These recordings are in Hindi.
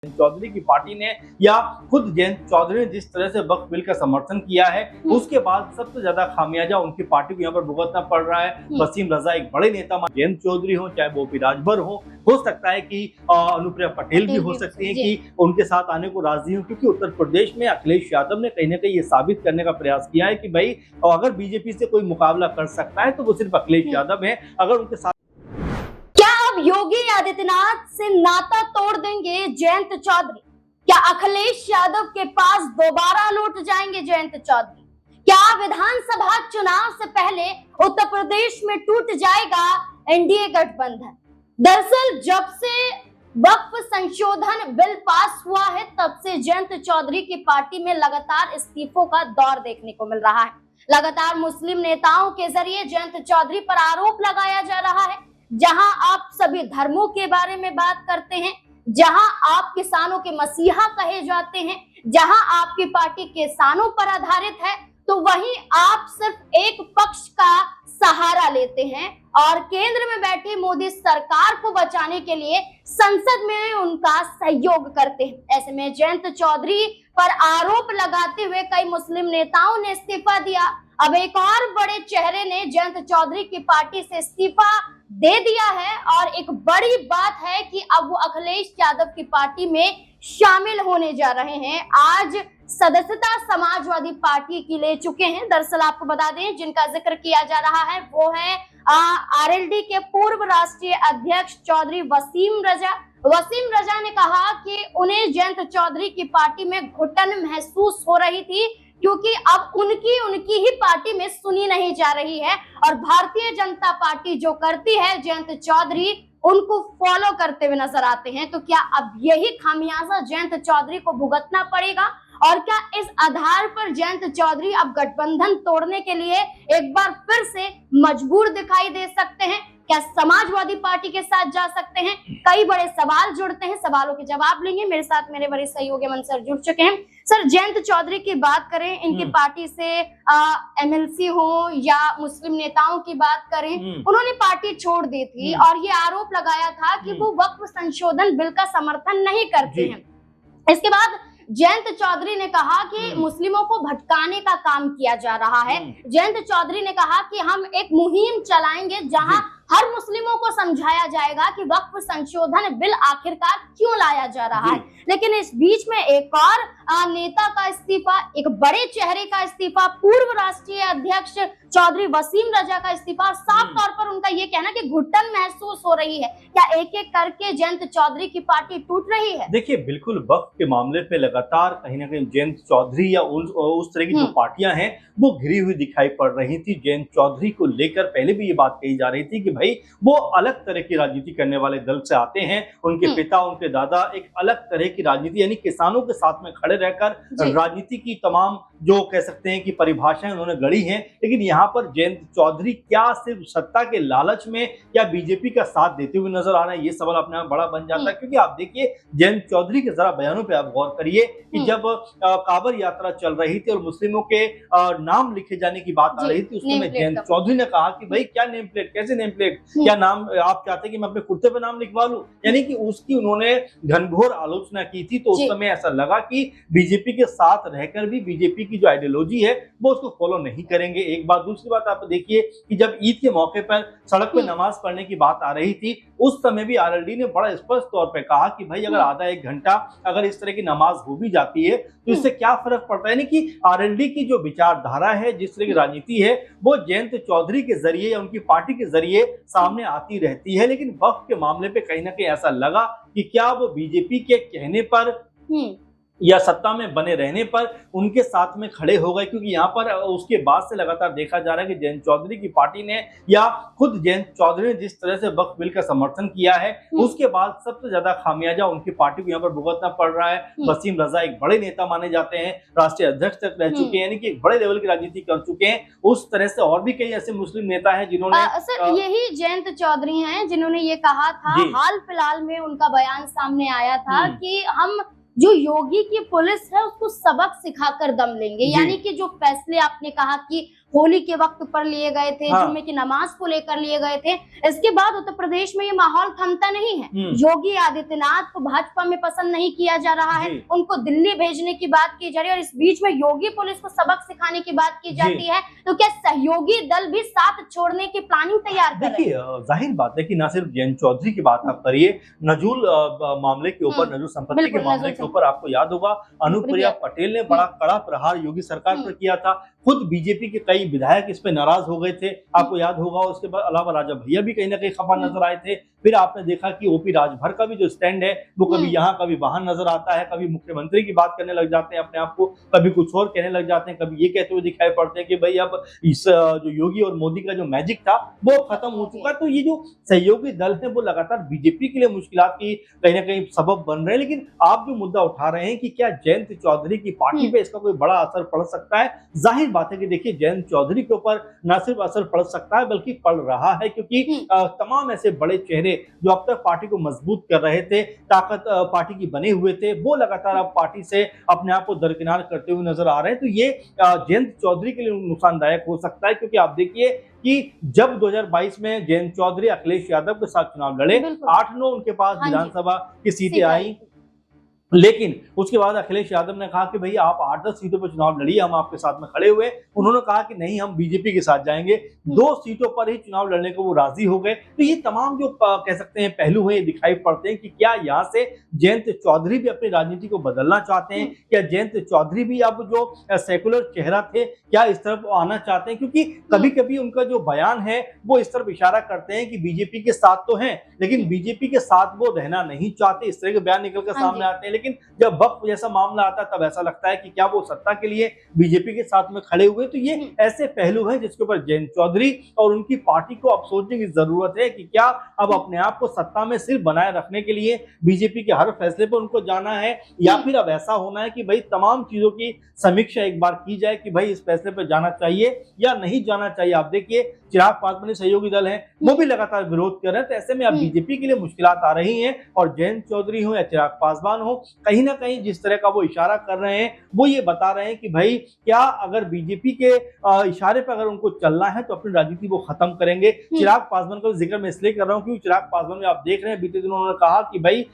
चौधरी की पार्टी ने या खुद जयंत चौधरी ने जिस तरह से वक्फ बिल का समर्थन किया है उसके बाद सबसे ज्यादा खामियाजा उनकी पार्टी को यहाँ पर भुगतना पड़ रहा है। वसीम रजा एक बड़े नेता जयंत चौधरी हो चाहे वो राजभर हो सकता है कि अनुप्रिया पटेल भी हो सकती है कि उनके साथ आने को राजी हो, क्योंकि उत्तर प्रदेश में अखिलेश यादव ने कहीं ना कहीं ये साबित करने का प्रयास किया है कि भाई अगर बीजेपी से कोई मुकाबला कर सकता है तो वो सिर्फ अखिलेश यादव है। अगर उनके साथ योगी आदित्यनाथ से नाता तोड़ देंगे जयंत चौधरी? क्या अखिलेश यादव के पास दोबारा लौट जाएंगे जयंत चौधरी? क्या विधानसभा चुनाव से पहले उत्तर प्रदेश में टूट जाएगा एनडीए गठबंधन? दरअसल जब से वक्फ संशोधन बिल पास हुआ है तब से जयंत चौधरी की पार्टी में लगातार इस्तीफों का दौर देखने को मिल रहा है। लगातार मुस्लिम नेताओं के जरिए जयंत चौधरी पर आरोप लगाया जा रहा है। जहां आप सभी धर्मों के बारे में बात करते हैं, जहां आप किसानों के मसीहा कहे जाते हैं, जहां आपकी पार्टी किसानों पर आधारित है, तो वहीं आप सिर्फ एक पक्ष का सहारा लेते हैं और केंद्र में बैठी मोदी सरकार को बचाने के लिए संसद में उनका सहयोग करते हैं। ऐसे में जयंत चौधरी पर आरोप लगाते हुए कई मुस्लिम नेताओं ने इस्तीफा दिया। अब एक और बड़े चेहरे ने जयंत चौधरी की पार्टी से इस्तीफा दे दिया है और एक बड़ी बात है कि अब वो अखिलेश यादव की पार्टी में शामिल होने जा रहे हैं। आज सदस्यता समाजवादी पार्टी की ले चुके हैं। दरअसल आपको बता दें जिनका जिक्र किया जा रहा है वो है आरएलडी के पूर्व राष्ट्रीय अध्यक्ष चौधरी वसीम रजा। वसीम रजा ने कहा कि उन्हें जयंत चौधरी की पार्टी में घुटन महसूस हो रही थी क्योंकि अब उनकी ही पार्टी में सुनी नहीं जा रही है और भारतीय जनता पार्टी जो करती है जयंत चौधरी उनको फॉलो करते हुए नजर आते हैं। तो क्या अब यही खामियाजा जयंत चौधरी को भुगतना पड़ेगा और क्या इस आधार पर जयंत चौधरी अब गठबंधन तोड़ने के लिए एक बार फिर से मजबूर दिखाई दे सकते हैं? क्या समाजवादी पार्टी के साथ जा सकते हैं? कई बड़े सवाल जुड़ते हैं, सवालों के जवाब लेंगे। मेरे साथ मेरे वरिष्ठ सहयोगी अमन सर जुड़ चुके हैं। सर, जयंत चौधरी की बात करें, इनकी पार्टी से एमएलसी हो या मुस्लिम नेताओं की बात करें, उन्होंने पार्टी छोड़ दी थी और ये आरोप लगाया था कि वो वक्फ संशोधन बिल का समर्थन नहीं करते हैं। इसके बाद जयंत चौधरी ने कहा कि मुस्लिमों को भटकाने का काम किया जा रहा है। जयंत चौधरी ने कहा कि हम एक मुहिम चलाएंगे जहां हर मुस्लिमों को समझाया जाएगा कि वक्फ संशोधन बिल आखिरकार क्यों लाया जा रहा है। लेकिन इस बीच में एक और नेता का इस्तीफा, एक बड़े चेहरे का इस्तीफा, पूर्व राष्ट्रीय अध्यक्ष चौधरी वसीम रजा का इस्तीफा, साफ तौर पर उनका ये कहना कि घुटन महसूस हो रही है। क्या एक एक करके जयंत चौधरी की पार्टी टूट रही है? देखिए, बिल्कुल वक्फ के मामले पे लगातार कहीं ना कहीं जयंत चौधरी या उस तरह की जो पार्टियां हैं वो घिरी हुई दिखाई पड़ रही थी। जयंत चौधरी को लेकर पहले भी ये बात कही जा रही थी कि भाई वो अलग तरह की राजनीति करने वाले दल से आते हैं। उनके पिता, उनके दादा एक अलग तरह की राजनीति यानी किसानों के साथ में खड़े रहकर राजनीति की तमाम जो कह सकते हैं कि परिभाषाएं उन्होंने गढ़ी हैं। लेकिन यहाँ पर जयंत चौधरी क्या सिर्फ सत्ता के लालच में या बीजेपी का साथ देते हुए नजर आ रहे हैं, ये सवाल अपने आप बड़ा बन जाता है। क्योंकि आप देखिए जयंत चौधरी के जरा बयानों पे आप गौर करिए कि जब कांवड़ यात्रा चल रही थी और मुस्लिमों के नाम लिखे जाने की बात आ रही थी, उस समय जयंत चौधरी ने कहा कि भाई क्या नेम प्लेट, कैसे नेम प्लेट, क्या नाम आप चाहते हैं कि मैं अपने कुर्ते पे नाम लिखवा लूं? यानी कि उसकी उन्होंने घनघोर आलोचना की थी। तो उस समय ऐसा लगा कि बीजेपी के साथ रहकर भी बीजेपी की जो आइडियोलॉजी है वो उसको फॉलो नहीं करेंगे। एक बात। दूसरी बात आप देखिए कि जब ईद के मौके पर सड़क पे नमाज पढ़ने की बात आ रही थी उस समय भी आरएलडी ने बड़ा स्पष्ट तौर पे कहा कि भाई अगर आधा एक घंटा अगर इस तरह की नमाज हो भी जाती है तो इससे क्या फर्क पड़ता है। यानी कि आरएलडी की जो विचारधारा है, जिस तरह की राजनीति है, वो जयंत चौधरी के जरिए या उनकी पार्टी के जरिए सामने आती रहती है। लेकिन वक्फ के मामले पे कहीं ना कहीं ऐसा लगा कि क्या वो बीजेपी के कहने पर या सत्ता में बने रहने पर उनके साथ में खड़े हो गए। क्योंकि यहाँ पर उसके बाद से लगातार देखा जा रहा है कि जयंत चौधरी की पार्टी ने या खुद जयंत चौधरी ने जिस तरह से वक्फ बिल का समर्थन किया है उसके बाद सबसे ज्यादा खामियाजा उनकी पार्टी को यहाँ पर भुगतना पड़ रहा है। वसीम रजा एक बड़े नेता माने जाते हैं, राष्ट्रीय अध्यक्ष तक रह चुके हैं, यानी कि एक बड़े लेवल की राजनीति कर चुके हैं। उस तरह से और भी कई ऐसे मुस्लिम नेता हैं जिन्होंने सर यही जयंत चौधरी हैं जिन्होंने ये कहा था, हाल फिलहाल में उनका बयान सामने आया था कि हम जो योगी की पुलिस है उसको सबक सिखाकर दम लेंगे। यानी कि जो फैसले आपने कहा कि होली के वक्त पर लिए गए थे, हाँ। जुम्मे की नमाज को लेकर लिए गए थे। इसके बाद उत्तर प्रदेश में ये माहौल थमता नहीं है। योगी आदित्यनाथ को भाजपा में पसंद नहीं किया जा रहा है, उनको दिल्ली भेजने की बात की जा रही है, और इस बीच में योगी पुलिस को सबक सिखाने की बात की जाती है। तो क्या सहयोगी दल भी साथ छोड़ने की प्लानिंग तैयार कर रहे हैं? देखिए, जाहिर बात है कि ना सिर्फ जयंत चौधरी की बात आप करिए, नजूल मामले के ऊपर, नजूल संपत्ति के मामले के ऊपर आपको याद होगा अनुप्रिया पटेल ने बड़ा कड़ा प्रहार योगी सरकार पर किया था। खुद बीजेपी के कई विधायक इस पे नाराज हो गए थे, आपको याद होगा। उसके बाद अलावा राजा भैया भी कहीं ना कहीं खफा नजर आए थे। फिर आपने देखा कि ओपी राजभर का भी जो स्टैंड है वो कभी यहाँ कभी वहां नजर आता है, कभी मुख्यमंत्री की बात करने लग जाते हैं अपने आप को, कभी कुछ और कहने लग जाते हैं, कभी ये कहते हुए दिखाई पड़ते हैं कि भाई अब इस जो योगी और मोदी का जो मैजिक था वो खत्म हो चुका है। तो ये जो सहयोगी दल है वो लगातार बीजेपी के लिए मुश्किलात की कहीं ना कहीं सबब बन रहे हैं। लेकिन आप जो मुद्दा उठा रहे हैं कि क्या जयंत चौधरी की पार्टी पे इसका कोई बड़ा असर पड़ सकता है, जाहिर बात है कि देखिए जयंत चौधरी के ऊपर न सिर्फ असर पड़ सकता है बल्कि पड़ रहा है, क्योंकि तमाम ऐसे बड़े चेहरे जो अब तक पार्टी को मजबूत कर रहे थे, ताकत पार्टी की बने हुए थे, वो लगातार अब पार्टी से अपने आप को दरकिनार करते हुए नजर आ रहे हैं। तो ये जयंत चौधरी के लिए नुकसानदायक हो सकता है, क्योंकि आप देखिए कि जब 2022 में जयंत चौधरी अखिलेश यादव के साथ चुनाव लड़े, 8-9 उनके पास विधानसभा की सीटें आई, लेकिन उसके बाद अखिलेश यादव ने कहा कि भाई आप 8-10 सीटों पर चुनाव लड़िए, हम आपके साथ में खड़े हुए। उन्होंने कहा कि नहीं, हम बीजेपी के साथ जाएंगे। 2 सीटों पर ही चुनाव लड़ने को वो राजी हो गए। तो ये तमाम जो कह सकते हैं पहलू हैं, ये दिखाई पड़ते हैं कि क्या यहाँ से जयंत चौधरी भी अपनी राजनीति को बदलना चाहते हैं, क्या जयंत चौधरी भी अब जो सेकुलर चेहरा थे क्या इस तरफ आना चाहते हैं, क्योंकि कभी कभी उनका जो बयान है वो इस तरफ इशारा करते हैं कि बीजेपी के साथ तो हैं लेकिन बीजेपी के साथ वो रहना नहीं चाहते, इस तरह के बयान निकलकर सामने आते हैं। लेकिन जब वक्त जैसा मामला आता है तब ऐसा लगता है कि क्या वो सत्ता के लिए बीजेपी के साथ में खड़े हुए। तो ये ऐसे पहलू हैं जिसके ऊपर जयंत चौधरी और उनकी पार्टी को अब सोचने की जरूरत है कि क्या अब अपने आप को सत्ता में सिर्फ बनाए रखने के लिए बीजेपी के हर फैसले पर उनको जाना है, या फिर अब ऐसा होना है कि भाई तमाम चीजों की समीक्षा एक बार की जाए कि भाई इस फैसले पर जाना चाहिए या नहीं जाना चाहिए। आप देखिए चिराग पासवान सहयोगी दल है वो भी लगातार विरोध कर रहे हैं। तो ऐसे में अब बीजेपी के लिए मुश्किलात आ रही हैं, और जयंत चौधरी हो या चिराग पासवान हो, कहीं ना कहीं जिस तरह का वो इशारा कर रहे हैं वो ये बता रहे हैं कि भाई क्या अगर बीजेपी के इशारे पर अगर उनको चलना है तो अपनी राजनीति वो खत्म करेंगे। चिराग पासवान का जिक्र मैं इसलिए कर रहा हूँ क्योंकि चिराग पासवान में आप देख रहे हैं बीते दिनों उन्होंने कहा कि भाई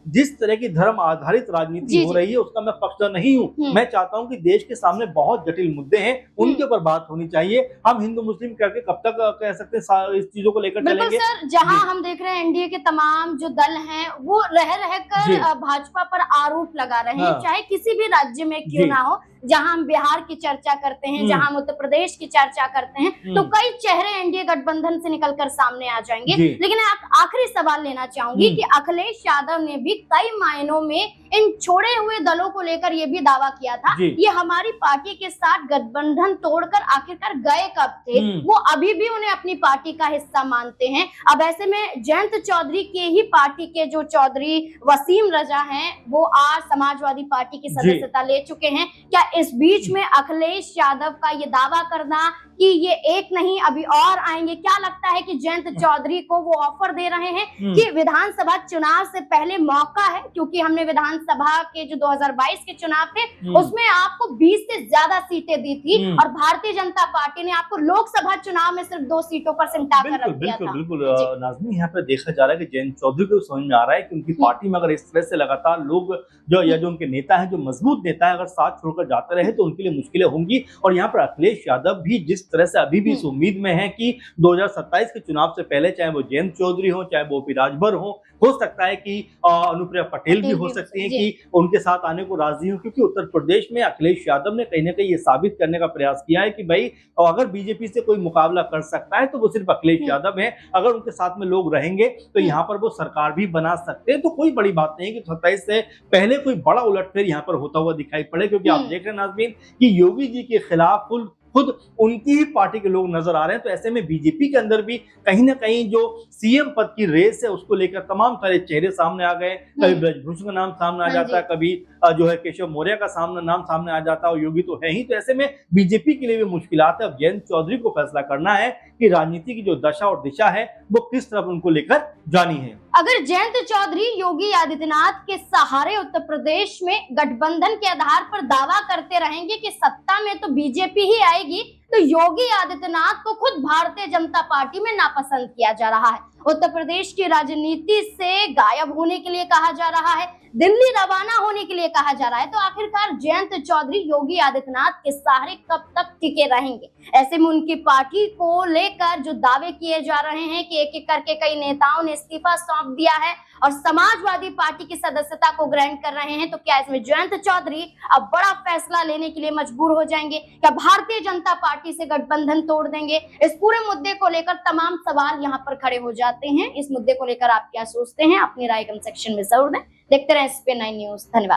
जिस तरह की धर्म आधारित राजनीति हो रही है उसका मैं पक्षधर नहीं हूं। मैं चाहता हूं कि देश के सामने बहुत जटिल मुद्दे हैं, उनके ऊपर बात होनी चाहिए। हम हिंदू मुस्लिम करके कब तक कह सकते हैं इस चीजों को लेकर चलेंगे। सर, जहां हम देख रहे हैं एनडीए के तमाम जो दल हैं वो रह कर भाजपा पर आरोप लगा रहे हैं, चाहे किसी भी राज्य में क्यों ना हो। जहां हम बिहार की चर्चा करते हैं, जहां हम उत्तर प्रदेश की चर्चा करते हैं, तो कई चेहरे एनडीए गठबंधन से निकलकर सामने आ जाएंगे। लेकिन आखिरी सवाल लेना चाहूंगी कि अखिलेश यादव ने भी कई मायनों में इन छोड़े हुए दलों को लेकर ये भी दावा किया था ये हमारी पार्टी के साथ गठबंधन तोड़कर आखिरकार गए कब थे, वो अभी भी उन्हें अपनी पार्टी का हिस्सा मानते हैं। अब ऐसे में जयंत चौधरी के ही पार्टी के जो चौधरी वसीम रजा हैं वो आज समाजवादी पार्टी की सदस्यता ले चुके हैं। क्या इस बीच में अखिलेश यादव का ये दावा करना कि ये एक नहीं अभी और आएंगे, क्या लगता है कि जयंत चौधरी को वो ऑफर दे रहे हैं कि विधानसभा चुनाव से पहले मौका है, क्योंकि हमने विधानसभा के जो 2022 के चुनाव थे उसमें आपको 20 से ज्यादा सीटें दी थी और भारतीय जनता पार्टी ने आपको लोकसभा चुनाव में सिर्फ 2 सीटों पर सिमटा कर रख दिया था। बिल्कुल नाज़मीन, यहाँ पे देखा जा रहा है कि जयंत चौधरी को समझ में आ रहा है कि उनकी पार्टी में अगर इस तरह से लगातार लोग जो उनके नेता है, जो मजबूत नेता है, अगर साथ छोड़कर जाते रहे तो उनके लिए मुश्किलें होंगी। और यहाँ पर अखिलेश यादव भी जिस तरह से अभी भी इस उम्मीद में है कि 2027 के चुनाव से पहले चाहे वो जयंत चौधरी हो चाहे वो ओपी राजभर हो सकता है कि अनुप्रिया पटेल भी हो सकती है कि उनके साथ आने को राजी हो, क्योंकि उत्तर प्रदेश में अखिलेश यादव ने कहीं ना कहीं ये साबित करने का प्रयास किया है कि भाई अगर बीजेपी से कोई मुकाबला कर सकता है तो वो सिर्फ अखिलेश यादव है। अगर उनके साथ में लोग रहेंगे तो यहाँ पर वो सरकार भी बना सकते हैं। तो कोई बड़ी बात नहीं है कि 27 से पहले कोई बड़ा उलटफेर यहाँ पर होता हुआ दिखाई पड़े, क्योंकि आप देख रहे हैं नाज़मीन कि योगी जी के खिलाफ खुद उनकी ही पार्टी के लोग नजर आ रहे हैं। तो ऐसे में बीजेपी के अंदर भी कहीं ना कहीं जो सीएम पद की रेस है उसको लेकर तमाम सारे चेहरे सामने आ गए। कभी ब्रजभूषण का नाम सामने आ जाता है, कभी जो है केशव मौर्य का नाम सामने आ जाता है, और योगी तो है ही। तो ऐसे में बीजेपी के लिए भी मुश्किलात है। अब जयंत चौधरी को फैसला करना है कि राजनीति की जो दशा और दिशा है वो किस तरफ उनको लेकर जानी है। अगर जयंत चौधरी योगी आदित्यनाथ के सहारे उत्तर प्रदेश में गठबंधन के आधार पर दावा करते रहेंगे कि सत्ता में तो बीजेपी ही आएगी, तो योगी आदित्यनाथ को खुद भारतीय जनता पार्टी में नापसंद किया जा रहा है। उत्तर प्रदेश की राजनीति से गायब होने के लिए कहा जा रहा है, दिल्ली रवाना होने के लिए कहा जा रहा है। तो आखिरकार जयंत चौधरी योगी आदित्यनाथ के सहारे कब तक टिके रहेंगे? ऐसे में उनकी पार्टी को लेकर जो दावे किए जा रहे हैं कि एक एक करके कई नेताओं ने इस्तीफा सौंप दिया है और समाजवादी पार्टी की सदस्यता को ग्रहण कर रहे हैं, तो क्या इसमें जयंत चौधरी अब बड़ा फैसला लेने के लिए मजबूर हो जाएंगे? क्या भारतीय जनता पार्टी से गठबंधन तोड़ देंगे? इस पूरे मुद्दे को लेकर तमाम सवाल यहाँ पर खड़े हो जाते हैं। इस मुद्दे को लेकर आप क्या सोचते हैं? अपनी राय कमेंट सेक्शन में जरूर दें। देखते रहे SP9 न्यूज। धन्यवाद।